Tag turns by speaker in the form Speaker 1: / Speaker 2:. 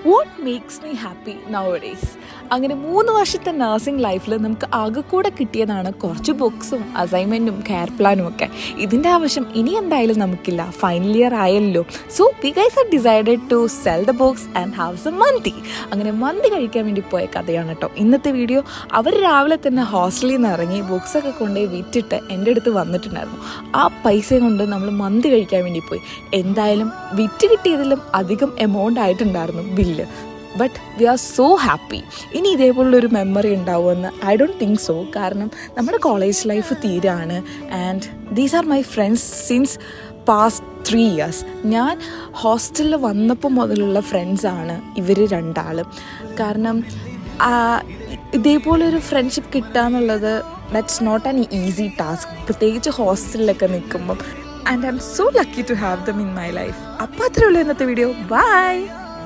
Speaker 1: What makes me happy now days. അങ്ങനെ 3 വർഷത്തെ nursing ലൈഫിൽ നമുക്ക് ആകെക്കൂടെ കിട്ടിയതാണ് കുറച്ച് ബുക്സും അസൈൻമെൻറ്റും കെയർ പ്ലാനും ഒക്കെ. ഇതിൻ്റെ ആവശ്യം ഇനി എന്തായാലും നമുക്കില്ല, ഫൈനൽ ഇയർ ആയല്ലോ. So we guys are decided to sell the books and have some മന്തി. അങ്ങനെ മന്തി കഴിക്കാൻ വേണ്ടി പോയ കഥയാണ് കേട്ടോ ഇന്നത്തെ വീഡിയോ. അവർ രാവിലെ തന്നെ ഹോസ്റ്റലിൽ നിന്ന് ഇറങ്ങി ബുക്സൊക്കെ കൊണ്ടുപോയി വിറ്റിട്ട് എൻ്റെ അടുത്ത് വന്നിട്ടുണ്ടായിരുന്നു. ആ പൈസ കൊണ്ട് നമ്മൾ മന്തി കഴിക്കാൻ വേണ്ടി പോയി. എന്തായാലും വിറ്റ് കിട്ടിയതിലും അധികം എമൗണ്ട് ആയിട്ടുണ്ടായിരുന്നു bill. But we are so happy. ഇനി ഇതേപോലുള്ളൊരു മെമ്മറി ഉണ്ടാവുമെന്ന് ഐ ഡോണ്ട് തിങ്ക് സോ. കാരണം നമ്മുടെ കോളേജ് ലൈഫ് തീരാണ്. And these are my friends since past 3 years. ഞാൻ ഹോസ്റ്റലിൽ വന്നപ്പോൾ മുതലുള്ള ഫ്രണ്ട്സാണ് ഇവർ രണ്ടാളും. കാരണം ഇതേപോലൊരു ഫ്രണ്ട്ഷിപ്പ് കിട്ടുക എന്നുള്ളത് that's not an easy task, പ്രത്യേകിച്ച് ഹോസ്റ്റലിലൊക്കെ നിൽക്കുമ്പം. And I am so lucky to have them in my life. അപ്പോൾ അത്രയേ ഉള്ളൂ ഇന്നത്തെ വീഡിയോ. ബൈ.